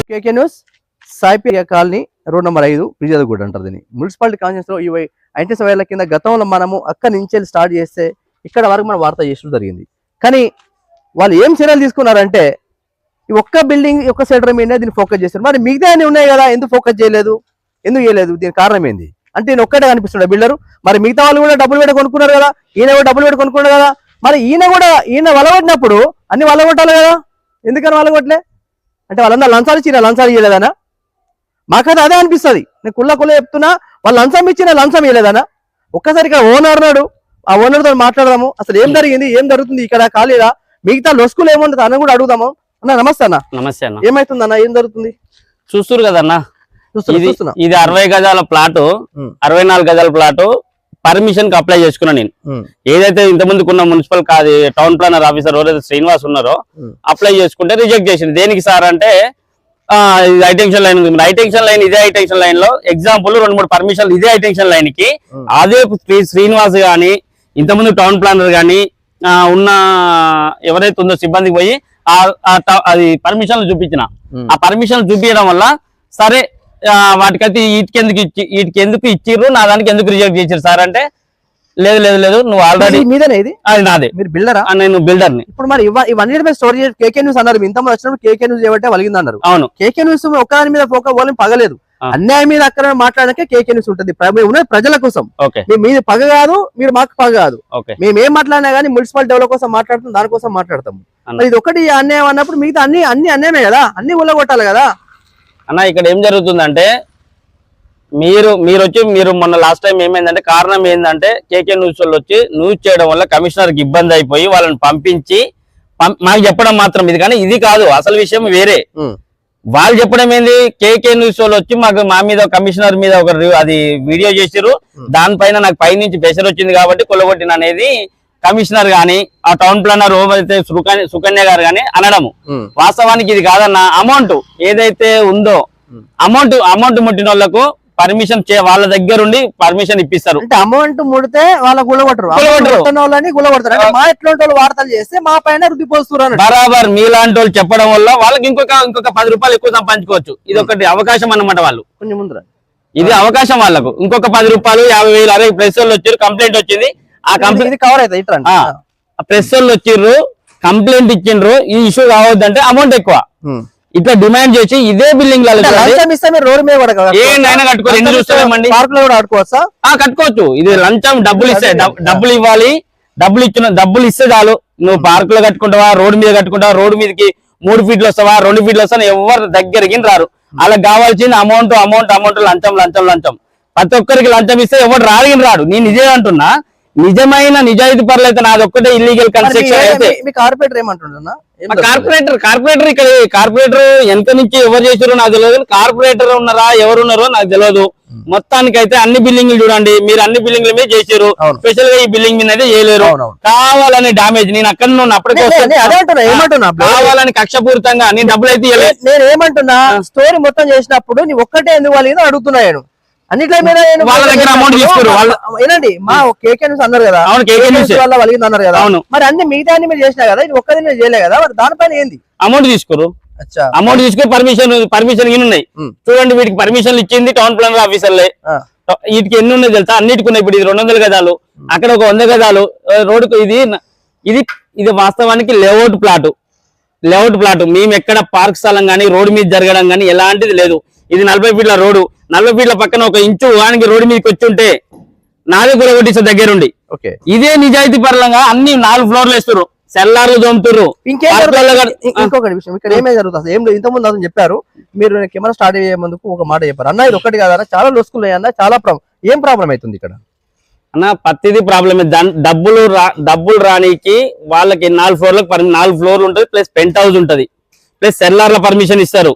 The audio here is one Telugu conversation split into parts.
కేకే news Saipeta colony road number 5 ప్రిజాదగూడ అంటారు దీన్ని. మున్సిపాలిటీ కాన్ఫరెన్స్ లో 25 వేల కింద గతంలో మనము అక్కడి నుంచి స్టార్ట్ చేస్తే ఇక్కడ వరకు మనం వార్త చేసడం జరిగింది. కానీ వాళ్ళు ఏం చర్యలు తీసుకున్నారంటే ఈ ఒక్క బిల్డింగ్ ఒక్క సెంటర్ మీద దీన్ని ఫోకస్ చేస్తారు. మరి మిగతా అన్ని ఉన్నాయి కదా, ఎందుకు ఫోకస్ చేయలేదు, ఎందుకు చేయలేదు? దీని కారణం ఏంది అంటే ఈయన ఒక్కటే కనిపిస్తున్నాడు బిల్డరు. మరి మిగతా వాళ్ళు కూడా డబ్బులు పెట్టి కొనుక్కున్నారు కదా, ఈయన కూడా డబ్బులు పెట్టి కొనుక్కున్నాడు కదా. మరి ఈయన వలగొట్టినప్పుడు అన్ని వలగొట్టాలి కదా, ఎందుకని వలగొట్టలే? అంటే వాళ్ళందరూ లంచాలు ఇచ్చిన లంచాలు ఇవ్వలేదనా? మాకైతే అదే అనిపిస్తుంది. నేను కుళ్ళ చెప్తున్నా, వాళ్ళు లంచం ఇచ్చిన లంచం ఇవ్వలేదనా? ఒక్కసారి ఇక్కడ ఓనర్ నాడు, ఆ ఓనర్ తో మాట్లాడదాము, అసలు ఏం జరిగింది, ఏం జరుగుతుంది ఇక్కడ ఖాళీగా, మిగతా లొస్కులు ఏముంటుంది అని కూడా అడుగుదాము. అన్న నమస్తే అన్న. నమస్తే అన్న. ఏమైతుంది అన్న, ఏం జరుగుతుంది? చూస్తున్నారు కదన్నా, ఇది 60 గజాల ప్లాట్, 64 గజాల ప్లాట్ పర్మిషన్ కి అప్లై చేసుకున్నా నేను. ఏదైతే ఇంతకుముందుకు ఉన్న మున్సిపల్ కాదు టౌన్ ప్లానర్ ఆఫీసర్ ఎవరైతే శ్రీనివాస్ ఉన్నారో అప్లై చేసుకుంటే రిజెక్ట్ చేసింది. దేనికి సార్ అంటే హైటెన్షన్ లైన్ ఉంది, హైటెన్షన్ లైన్ ఇదే హైటెన్షన్ లైన్ లో ఎగ్జాంపుల్ 2-3 పర్మిషన్లు ఇదే హైటెన్షన్ లైన్ కి అదే శ్రీనివాస్ గాని ఇంతకుముందు టౌన్ ప్లానర్ గాని ఉన్న ఎవరైతే ఉందో సిబ్బందికి పోయి అది పర్మిషన్లు చూపించిన. ఆ పర్మిషన్లు చూపించడం వల్ల సరే వాటికైతే వీటికి ఎందుకు ఇచ్చిర్రు, నా దానికి ఎందుకు రిజెక్ట్ చేసారు సార్ అంటే లేదు లేదు లేదు నువ్వు ఆల్రెడీ మీదేనా ఇది, అది నాదే. మీరు బిల్డరా? నేను బిల్డర్ ని. ఇప్పుడు మరి ఇవన్నీ స్టోరీ కేకే న్యూస్ అన్నారు, ఇంతమంది వచ్చినప్పుడు కేకే న్యూస్ చేయబట్టే వలిగింది అన్నారు. అవును, కేకే న్యూస్ ఒకదాని మీద ఫోకస్ వాళ్ళని పగలేదు, అన్యాయం మీద అక్కడ మాట్లాడకే కేకే న్యూస్ ఉంటుంది. ఉన్నది ప్రజల కోసం, మీది పగ కాదు, మీరు మాకు పగ కాదు. మేము ఏం మాట్లాడినా కానీ మున్సిపల్ డెవలప్ కోసం మాట్లాడుతాం, దానికోసం మాట్లాడతాం. ఇది ఒకటి అన్యాయం అన్నప్పుడు మిగతా అన్ని అన్యాయమే కదా, అన్ని ఊళ్ళగొట్టాలి కదా అన్న. ఇక్కడ ఏం జరుగుతుందంటే మీరు మొన్న లాస్ట్ టైం ఏమైందంటే కారణం ఏంటంటే కేకే న్యూస్ వాళ్ళు వచ్చి న్యూస్ చేయడం వల్ల కమిషనర్కి ఇబ్బంది అయిపోయి వాళ్ళని పంపించి మాకు చెప్పడం మాత్రం ఇది, కానీ ఇది కాదు అసలు విషయం వేరే. వాళ్ళు చెప్పడం ఏంది, కేకే న్యూస్ వాళ్ళు వచ్చి మా మీద కమిషనర్ మీద అది వీడియో చేసిర్రు, దానిపైన నాకు పైనుంచి ప్రెషర్ వచ్చింది కాబట్టి కొల్లగొట్టిన అనేది కమిషనర్ గాని ఆ టౌన్ ప్లానర్ అయితే సుకన్య గారు గాని అనడము. వాస్తవానికి ఇది కాదన్న. అమౌంట్ ఏదైతే ఉందో అమౌంట్ ముట్టిన వాళ్ళకు పర్మిషన్ వాళ్ళ దగ్గరుండి పర్మిషన్ ఇప్పిస్తారు. అంటే అమౌంట్ ముడితే వాళ్ళ గులగొట్టరు, మా ఎట్లాంటి వాళ్ళు వార్తలు చేస్తే మా పైన రుద్దిపోస్తున్నారు బరాబర్. మీలాంటి వాళ్ళు చెప్పడం వల్ల వాళ్ళకి ఇంకొక 10 రూపాయలు ఎక్కువ సంపాదించుకోవచ్చు. ఇది ఒకటి అవకాశం అన్నమాట. వాళ్ళు కొంచెం ముందర ఇది అవకాశం వాళ్ళకు, ఇంకొక 10 రూపాయలు 50,000 అరే ప్రెస్ వాళ్ళు వచ్చారు, కంప్లైంట్ వచ్చింది, ఆ కంప్లైంట్ కవర్ అవుతుంది. ప్రెస్ వాళ్ళు వచ్చిర్రు, కంప్లైంట్ ఇచ్చిండ్రు, ఈ ఇష్యూ కావద్దంటే అమౌంట్ ఎక్కువ ఇట్లా డిమాండ్ చేసి ఇదే బిల్డింగ్ కట్టుకోవచ్చు. ఇది లంచం డబ్బులు ఇస్తాయి, డబ్బులు ఇవ్వాలి, డబ్బులు ఇస్తే చాలు. నువ్వు పార్క్ లో కట్టుకుంటావా, రోడ్డు మీద కట్టుకుంటావా, రోడ్డు మీదకి 3 ఫీట్లు వస్తావా, 2 ఫీట్లు వస్తావా, ఎవరు దగ్గరికి రారు. వాళ్ళకి కావాల్సింది అమౌంట్ లంచం. ప్రతి ఒక్కరికి లంచం ఇస్తే ఎవరు రాడు. నేను ఇదే అంటున్నా, నిజమైన నిజాయితీ పరులు అయితే నాది ఒక్కటే ఇల్లీగల్ కన్స్ట్రక్షన్ అయితే. కార్పొరేటర్ ఏమంటున్నా, కార్పొరేటర్ ఇక్కడ కార్పొరేటర్ ఎంత నుంచి ఎవరు చేసారో నాకు తెలియదు, కార్పొరేటర్ ఉన్నారా ఎవరున్నారో నాకు తెలియదు. మొత్తానికి అయితే అన్ని బిల్డింగ్లు చూడండి, మీరు అన్ని బిల్డింగ్ల మీద చేసారు, స్పెషల్ గా ఈ బిల్డింగ్ మీద అయితే చేయలేరు. కావాలని డామేజ్, నేను అక్కడ అప్పటికే కావాలని కక్షపూరితంగా నేను డబ్బులు అయితే నేను ఏమంటున్నా, స్టోరీ మొత్తం చేసినప్పుడు నీ ఒక్కటే ఎందుకు వాళ్ళు అడుగుతున్నాను అన్నిట్ల మీద. వాళ్ళ దగ్గర అమౌంట్ తీసుకోరు ఏనండి, మా కేకే న్యూస్ అన్నారు కదా, వల్ల వలిగింది అన్నారు కదా, మరి అన్ని మిగతా మీరు చేసినా కదా, ఇది ఒక్కది మీరు చేయలే కదా, మరి దానిపైన ఏంది అమౌంట్ తీసుకోరు? అమౌంట్ తీసుకుని పర్మిషన్ ఉన్నాయి చూడండి. వీటికి పర్మిషన్లు ఇచ్చింది టౌన్ ప్లానర్ ఆఫీసర్లే. వీటికి ఎన్ని ఉన్నాయి తెలుసా? అన్నిటికి ఉన్నాయి. ఇప్పుడు ఇది 200 గజాలు, అక్కడ ఒక 100 గజాలు రోడ్డుకు. ఇది వాస్తవానికి లేఅవుట్ ప్లాట్. మేము ఎక్కడ పార్క్ స్థలం గానీ రోడ్డు మీద జరగడం గానీ ఎలాంటిది లేదు. ఇది 40 ఫీట్ల రోడ్డు, 40 ఫీట్ల పక్కన 1 ఇంచు వానికి రోడ్డు మీదకి వచ్చి ఉంటే నాదే గురగొట్టిస్తా దగ్గరుండి. ఇదే నిజాయితీ పరంగా అన్ని 4 ఫ్లోర్లు వేస్తారు, సెల్లార్లు దోముతారు. ఇంకొకటి విషయం ఇక్కడ ఏమే జరుగుతుంది, ఏం లేదు. ఇంతకుముందు అతను చెప్పారు, మీరు కెమెరా స్టార్ట్ అయ్యే ముందుకు ఒక మాట చెప్పారు అన్న, ఇది ఒక్కటి కాదన్నా చాలా లొస్కులు అయ్యా, చాలా ఏం ప్రాబ్లం అవుతుంది ఇక్కడ అన్న? ప్రతిదీ ప్రాబ్లమే. డబ్బులు రానికి వాళ్ళకి 4 ఫ్లోర్లు ఉంటుంది, ప్లస్ పెంట్ హౌస్ ఉంటది, ప్లస్ సెల్లార్ల పర్మిషన్ ఇస్తారు.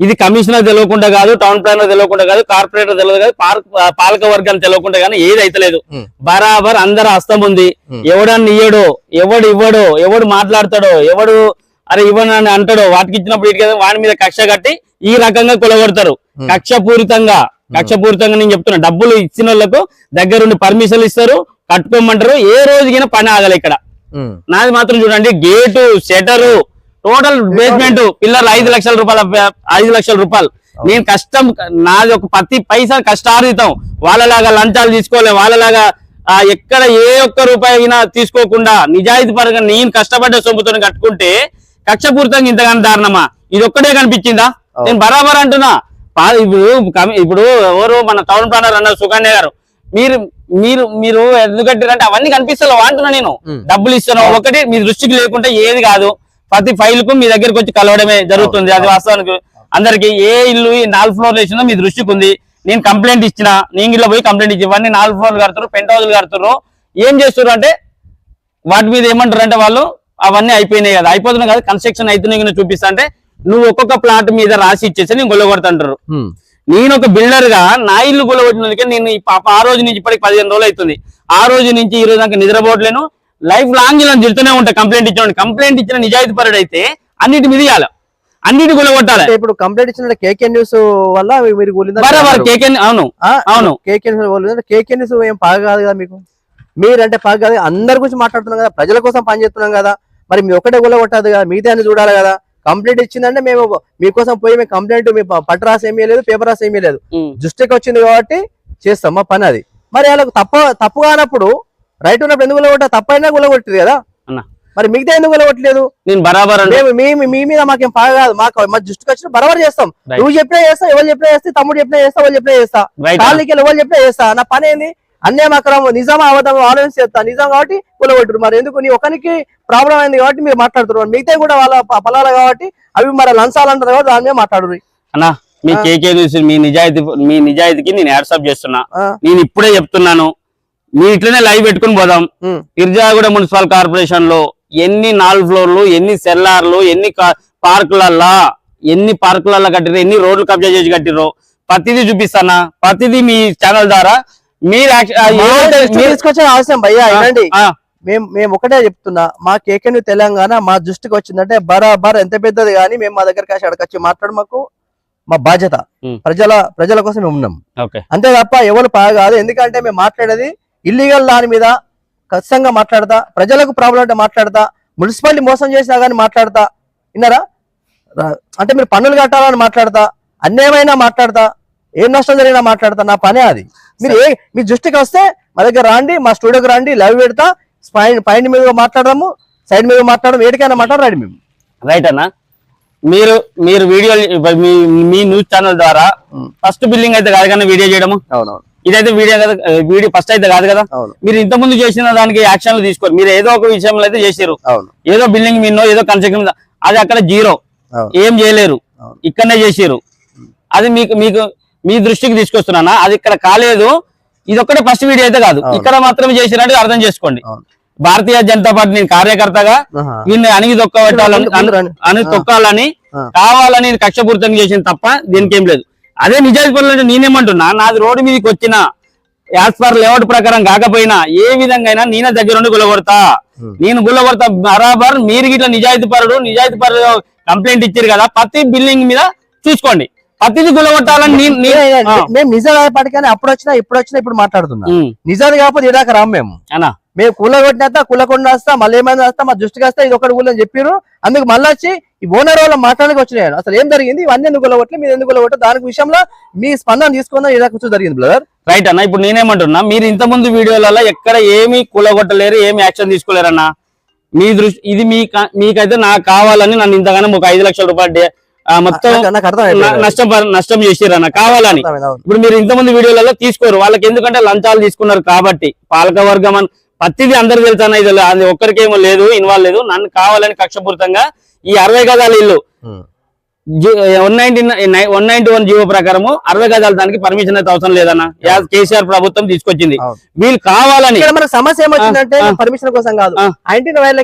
ఇది కమిషనర్ తెలియకుండా కాదు, టౌన్ ప్లానర్ తెలియకుండా కాదు, కార్పొరేటర్ తెలియదు కాదు, పాలక వర్గాన్ని తెలియకుండా కానీ ఏది అయితే లేదు. బరాబర్ అందరు హస్తం ఉంది. ఎవడన్నా ఇయ్యడో, ఎవడు ఇవ్వడో, ఎవడు మాట్లాడతాడో, ఎవడు అరే ఇవ్వనని అంటాడో, వాటికి ఇచ్చినప్పుడు వాడి మీద కక్ష కట్టి ఈ రకంగా కొలగొడతారు. కక్షపూరితంగా నేను చెప్తున్నా. డబ్బులు ఇచ్చిన వాళ్ళకు దగ్గరుండి పర్మిషన్లు ఇస్తారు, కట్టుకోమంటారు. ఏ రోజుకైనా పని ఆగలి ఇక్కడ. నాది మాత్రం చూడండి, gate, shutter, total basement, pillar 5 లక్షల రూపాయలు, 5 లక్షల రూపాయలు. నేను కష్టం, నాది ఒక ప్రతి పైసా కష్టార్జితం. వాళ్ళలాగా లంచాలు తీసుకోలే, వాళ్ళలాగా ఎక్కడ ఏ ఒక్క రూపాయి అయినా తీసుకోకుండా నిజాయితీ పరంగా నేను కష్టపడ్డ సొమ్ముతో కట్టుకుంటే కక్షపూరితంగా ఇంతగానో దారుణమా? ఇది ఒక్కటే కనిపించిందా? నేను బరాబర్ అంటున్నా. ఇప్పుడు ఎవరు మన టౌన్ ప్లానర్ అన్నారు సుకన్య గారు, మీరు మీరు మీరు ఎందుకు కట్టారంటే అవన్నీ కనిపిస్తలేవు అంటున్నా. నేను డబ్బులు ఇస్తాను ఒకటి మీ దృష్టికి లేకుంటే ఏది కాదు. ప్రతి ఫైల్ కు మీ దగ్గరకు వచ్చి కలవడమే జరుగుతుంది. అది వాస్తవానికి అందరికి ఏ ఇల్లు 4 ఫ్లోర్లు వేసిందో మీ దృష్టికి ఉంది. నేను కంప్లైంట్ ఇచ్చిన, నేను ఇలా పోయి కంప్లైంట్ ఇచ్చి ఇవన్నీ 4 ఫ్లోర్లు కడుతున్నారు, పెంట్ హౌస్లు కడుతున్నారు. ఏం చేస్తున్నారు అంటే వాటి మీద ఏమంటారు అంటే వాళ్ళు అవన్నీ అయిపోయినాయి కదా, అయిపోతున్నాయి కదా, కన్స్ట్రక్షన్ అవుతున్నాయి చూపిస్తా అంటే నువ్వు ఒక్కొక్క ప్లాట్ మీద రాసి ఇచ్చేసి నేను గొల్లగొడతాంటారు. నేను ఒక బిల్డర్ గా నా ఇల్లు గొల్లగొట్టినందుకే నేను ఆ రోజు నుంచి ఇప్పటికి 15 రోజులు అవుతుంది. ఆ రోజు నుంచి ఈ రోజు దాకా నిద్రపోవట్లేను. లైఫ్ లాంగ్ ఇలా తిడుతూనే ఉంటా. కంప్లైంట్ ఇచ్చిన నిజాయితీ పరుడు అయితే అన్నిటి మీద ఇవ్వాలి, అన్నిటి గొల్లగొట్టాలి. ఇప్పుడు కంప్లైంట్ ఇచ్చిన కేకే న్యూస్ వల్ల మీరు అవును కేకే న్యూస్ ఏం పాగా కాదు కదా మీకు? మీరంటే పాగా కాదు, అందరి గురించి మాట్లాడుతున్నాం కదా, ప్రజల కోసం పనిచేస్తున్నాం కదా, మరి మీ ఒకటే గొల్లగొట్టదు కదా, మిగతా అన్ని చూడాలి కదా. కంప్లైంట్ ఇచ్చిందంటే మేము మీకోసం పోయి మేము కంప్లైంట్ మీ పట్టు రాసి ఏమీ లేదు, పేపర్ రాసి ఏమీ లేదు, దృష్టికి వచ్చింది కాబట్టి చేస్తాం మా పని అది. మరి వాళ్ళకు తప్పు కానప్పుడు రైట్ ఉన్నప్పుడు ఎందుకు గుల్లగొట్టా? తప్పైనా గుల్లగొట్టింది కదా, మరి మిగతా ఎందుకు గుల్లగొట్టలేదు? నేను బరాబర్ మీ మీద మాకేం బాగా కాదు, మా దృష్టికి వచ్చిన బరాబర్ చేస్తాం. నువ్వు చెప్పినా చేస్తా, ఎవరు చెప్పినా చేస్తా, తమ్ముడు చెప్పినా చేస్తా, వాళ్ళు చెప్పినా చేస్తా, ఖాళీకి ఎవరు చెప్పినా చేస్తా. నా పని ఏంది? అన్యాయం అక్రమం నిజామా అబద్ధం ఆలోచన చేస్తా. నిజం కాబట్టి గుల్లగొట్టరు. మరి ఎందుకు? నీ ఒకరికి ప్రాబ్లం అయింది కాబట్టి మీరు మాట్లాడుతున్నారు, మిగతా కూడా వాళ్ళ పొలాలు కాబట్టి అవి మరి లంచాలు అంటారు కాబట్టి దాని మీద మాట్లాడరు. అన్నా మీ కేకే న్యూస్ మీ నిజాయితీకి నేను హ్యాట్సాప్ చేస్తున్నా. నేను ఇప్పుడే చెప్తున్నాను, మీ ఇట్లనే లైవ్ పెట్టుకుని పోదాం. ఇర్జాగూడ మున్సిపల్ కార్పొరేషన్ లో ఎన్ని 4 ఫ్లోర్లు, ఎన్ని సెల్లార్లు, ఎన్ని పార్కులలో కట్టిరో, ఎన్ని రోడ్లు కబ్జా చేసి కట్టిరో ప్రతిదీ చూపిస్తానా. ప్రతిదీ మీ ఛానల్ ద్వారా మీరు తీసుకొచ్చే అవసరం భయ్యా. ఏంటండి, మేము ఒకటే చెప్తున్నా, మా కేకే తెలంగాణ మా దృష్టికి వచ్చిందంటే బరాబర్ ఎంత పెద్దది కానీ మేము మా దగ్గర కాసి అడగచ్చి మాట్లాడు, మా బాధ్యత. ప్రజల కోసం మేము ఉన్నాం అంతే తప్ప ఎవరు బాగా కాదు. ఎందుకంటే మేము మాట్లాడేది ఇల్లీగల్ దాని మీద ఖచ్చితంగా మాట్లాడతా, ప్రజలకు ప్రాబ్లం అంటే మాట్లాడతా, మున్సిపాలిటీ మోసం చేసినా కానీ మాట్లాడతా. విన్నారా? అంటే మీరు పన్నులు కట్టాలని మాట్లాడతా, అన్యాయమైనా మాట్లాడతా, ఏం నష్టం జరిగినా మాట్లాడతా. నా పనే అది. మీరు మీ దృష్టికి వస్తే మా దగ్గర రండి, మా స్టూడియోకి రండి, లైవ్ పెడతా, పైన మీద మాట్లాడదాము, సైడ్ మీద మాట్లాడదాం, ఏడికైనా మాట్లాడరాడు మేము. రైట్ అన్న, మీరు వీడియో మీ న్యూస్ ఛానల్ ద్వారా ఫస్ట్ బిల్డింగ్ అయితే కాదు కానీ వీడియో చేయడము. అవునవును, ఇదైతే వీడియో ఫస్ట్ అయితే కాదు కదా. మీరు ఇంత ముందు చేసిన దానికి యాక్షన్లు తీసుకోరు. మీరు ఏదో ఒక విషయంలో అయితే చేసారు, ఏదో బిల్డింగ్ మీనో ఏదో కన్స్ట్రక్షన్, అది అక్కడ జీరో, ఏం చేయలేరు, ఇక్కడనే చేసారు. అది మీకు మీ దృష్టికి తీసుకొస్తున్నానా? అది ఇక్కడ కాలేదు. ఇది ఒక్కటే ఫస్ట్ వీడియో అయితే కాదు, ఇక్కడ మాత్రమే చేసినట్టు అర్థం చేసుకోండి. భారతీయ జనతా పార్టీ నేను కార్యకర్తగా వీళ్ళని అణిగి తొక్కాలని కావాలని కక్షపూరితంగా చేసింది తప్ప దీనికి ఏం లేదు. అదే నిజాయితీ పనులు నేనేమంటున్నా, నాది రోడ్డు మీదకి వచ్చిన యాజ్ పర్ లేఅవుట్ ప్రకారం కాకపోయినా ఏ విధంగా అయినా నేనే దగ్గర ఉండి గుల్లగొడతా. నేను గుల్లగొడతా బరాబర్. మీరు గిట్లా నిజాయితీ పరుడు కంప్లైంట్ ఇచ్చారు కదా, ప్రతి బిల్డింగ్ మీద చూసుకోండి, ప్రతిదీ గుల్లగొట్టాలని మేము నిజాలు పట్టుకొని అప్పుడు వచ్చినా ఇప్పుడు మాట్లాడుతున్నా. నిజాలు కాకపోతే ఇదాకా రాము మేము కూలగొట్టినా కూలకుండా వస్తా, మళ్ళీ ఏమైనా వస్తా, మా దృష్టికి వస్తా, ఇది ఒకటి కూలని చెప్పారు. అందుకు మళ్ళీ వచ్చి ఈ ఓనర్ వాళ్ళ మాట్లాడడానికి వచ్చినాయి. అసలు ఏం జరిగింది, ఇవన్నీ ఎందుకు గుల్లగొట్టలేదు, మీరు ఎందుకు గుల్లగొట్టారు, దానికి విషయంలో మీ స్పందన తీసుకుందా ఇదా కూర్చో జరిగింది బ్రదర్. రైట్ అన్న, ఇప్పుడు నేనేమంటున్నా, మీరు ఇంత ముందు వీడియోలలో ఎక్కడ ఏమి కూలగొట్టలేరు, ఏమి యాక్షన్ తీసుకోలేరన్నా. మీ దృష్టి ఇది మీకైతే నాకు కావాలని నన్ను ఇంతగానో ఒక 5 లక్షల రూపాయలు మొత్తం నష్టం చేసిరన్న కావాలని. ఇప్పుడు మీరు ఇంతమంది వీడియోలలో తీసుకోరు, వాళ్ళకి ఎందుకంటే లంచాలు తీసుకున్నారు కాబట్టి. పాలక వర్గం అని ప్రతిదీ అందరికి తెలుసా, ఇది అది ఒక్కరికేమో లేదు, ఇన్వాల్వ్ లేదు. నన్ను కావాలని కక్షపూరితంగా ఈ 60 గజాల ఇల్లు 191 జీవో ప్రకారము 60 గజాల దానికి పర్మిషన్ అయితే అవసరం లేదన్న. కేసీఆర్ ప్రభుత్వం తీసుకొచ్చింది. వీళ్ళు కావాలని మనకు సమస్య ఏమొచ్చిందంటే పర్మిషన్ కోసం కాదు, 19 వైల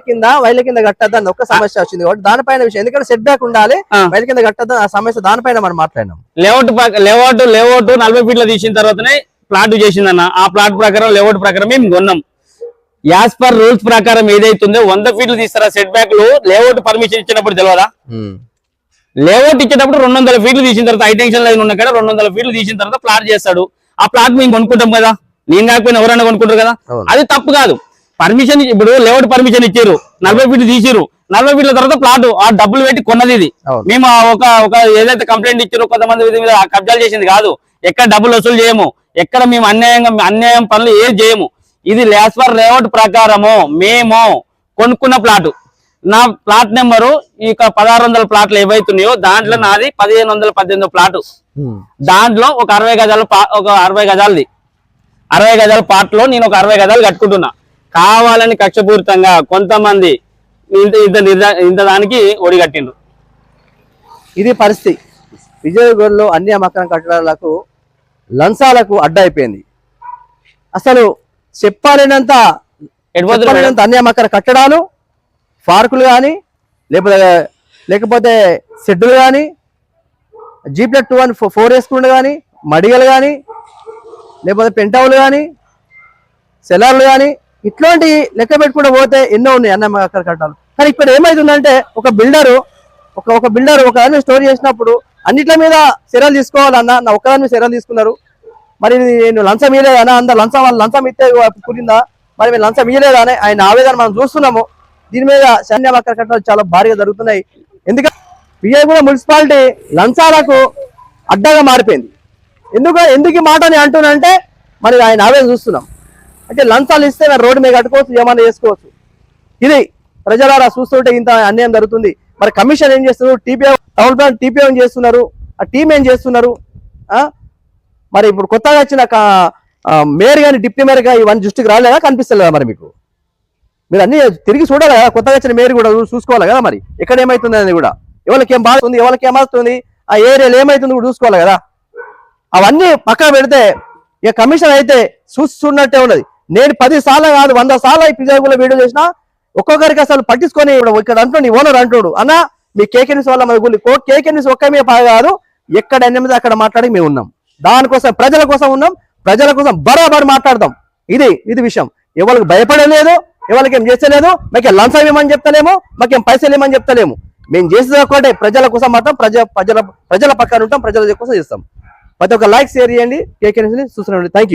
కింద కట్టద్దని ఒక సమస్య వచ్చింది కాబట్టి దానిపైన విషయం, ఎందుకంటే సెట్ బ్యాక్ ఉండాలి, వైల కింద కట్టద్దని ఆ సమస్య దానిపైన మనం మాట్లాడినాం. లేఅవుట్ 40 ఫీట్లు తీసిన తర్వాతనే ప్లాట్ చేసిందన్న. ఆ ప్లాట్ ప్రకారం లేఅవుట్ ప్రకారం మేము కొన్నాం. యాజ్ పర్ రూల్స్ ప్రకారం ఏదైతుందో 100 ఫీట్లు తీస్తారా సెట్ బ్యాక్ లు, లేఅవుట్ పర్మిషన్ ఇచ్చినప్పుడు తెలియదా? లేఅవుట్ ఇచ్చేటప్పుడు 200 ఫీట్లు తీసిన తర్వాత హైటెన్షన్ లైన్ ఉన్న కదా 200 ఫీట్లు తీసిన తర్వాత ప్లాట్ చేస్తాడు. ఆ ప్లాట్ మేము కొనుక్కుంటాం కదా, నేను కాకపోయినా ఎవరైనా కొనుక్కుంటారు కదా, అది తప్పు కాదు. పర్మిషన్ ఇప్పుడు లేఅవుట్ పర్మిషన్ ఇచ్చారు, 40 ఫీట్లు తీసిరు, 40 ఫీట్ల తర్వాత ప్లాట్ ఆ డబ్బులు పెట్టి కొన్నది ఇది. అవును. మేము ఒక ఏదైతే కంప్లైంట్ ఇచ్చారో కొంతమంది మీద కబ్జాలు చేసింది కాదు, ఎక్కడ డబ్బులు వసూలు చేయము, ఎక్కడ మేము అన్యాయం పనులు ఏది చేయము. ఇది యాజ్ పర్ లేఅవుట్ ప్రకారము మేము కొనుక్కున్న ప్లాట్. నా ప్లాట్ నెంబరు ఇక 1600 ప్లాట్లు ఏవైతున్నాయో దాంట్లో నాది 1518 ప్లాట్. దాంట్లో ఒక 60 గజాలు ఒక 60 గజాలది 60 గజాల ప్లాట్ లో నేను ఒక 60 గజాలు కట్టుకుంటున్నా. కావాలని కక్షపూరితంగా కొంతమంది ఇంత దానికి ఒడిగట్టిండ్రు. ఇది పరిస్థితి. విజయగూడలో అన్ని అమ్మకం కట్టడాలకు లంచాలకు అడ్డ అయిపోయింది. అసలు చెప్పలేనంత అన్ని అమ్మకం కట్టడాలు, పార్కులు కానీ లేకపోతే షెడ్డులు కానీ, G+2 వేసుకుంటూ కానీ, మడిగలు కానీ, లేకపోతే పెంటౌలు కానీ, సెలార్లు కానీ, ఇట్లాంటి లెక్క పెట్టుకుంటూ పోతే ఎన్నో ఉన్నాయి అన్న అక్కడ కట్టాలి. కానీ ఇక్కడ ఏమైతుందంటే ఒక బిల్డర్ ఒక దాన్ని స్టోరీ చేసినప్పుడు అన్నిట్ల మీద చర్యలు తీసుకోవాలన్నా, నా ఒక్కదాని మీద చర్యలు తీసుకున్నారు. మరి నేను లంచం ఇయ్యలేదన్నా, అందరు లంచం ఇస్తే కూరిందా, మరి మేము లంచం ఇయ్యలేదా అని ఆయన ఆవేదన మనం చూస్తున్నాము. దీని మీద సైన్యం అక్కడ కట్టాలు చాలా భారీగా జరుగుతున్నాయి. ఎందుకంటే విజయగూడ మున్సిపాలిటీ లంచాలకు అడ్డగా మారిపోయింది. ఎందుకు మాట అని అంటున్నానంటే మరి ఆయన ఆవేదన చూస్తున్నాం. అంటే లంచాలు ఇస్తే మరి రోడ్డు మీద కట్టుకోవచ్చు, ఏమన్నా చేసుకోవచ్చు. ఇది ప్రజలారా చూస్తుంటే ఇంత అన్యాయం జరుగుతుంది. మరి కమిషన్ ఏం చేస్తున్నారు, టౌన్ ప్లాన్ టీపీఓ ఏం చేస్తున్నారు, ఆ టీం ఏం చేస్తున్నారు? మరి ఇప్పుడు కొత్తగా వచ్చిన మేయర్ కానీ డిప్యూటీ మేయర్ కానీ ఇవన్నీ దృష్టికి రాలేదా, కనిపిస్తలేదా? మరి మీకు మీరు అన్ని తిరిగి చూడాలి కదా, కొత్తగా వచ్చిన మేయర్ కూడా చూసుకోవాలి కదా. మరి ఎక్కడ ఏమైతుంది అనేది కూడా, ఎవరికి ఏం బాగుంది, ఎవరికి ఏమవుతుంది, ఆ ఏరియాలో ఏమైతుంది కూడా చూసుకోవాలి కదా. అవన్నీ పక్కన పెడితే ఇక కమిషన్ అయితే చూస్తున్నట్టే ఉన్నది. నేను 10 సార్లు కాదు 100 సార్లు ఈ పిజాగులో వీడియో చేసినా ఒక్కొక్కరికి అసలు పట్టించుకొని ఇక్కడ అంటున్నాడు ఓనర్ అంటున్నాడు, అన్న మీ కేకే న్యూస్ వల్ల మన గుళ్ళు కేకే న్యూస్ ఒక్క మీద కాదు, ఎక్కడ ఎనిమిది అక్కడ మాట్లాడి మేము ఉన్నాం. దానికోసం ప్రజల కోసం ఉన్నాం, ప్రజల కోసం బరాబర్ మాట్లాడదాం. ఇది విషయం. ఎవరికి భయపడలేదు, ఎవరికి ఏం చేస్తలేదు, మాకేం లంచం ఏమని చెప్తలేము, మాకేం పైసలు ఏమని చెప్తలేము. మేము చేసేది ఒకటే, ప్రజల కోసం మాత్రం ప్రజల పక్కన ఉంటాం, ప్రజల కోసం చేస్తాం. ప్రతి ఒక్క లైక్ షేర్ చేయండి, కేకే న్యూస్ చూస్తున్నాండి. Thank you.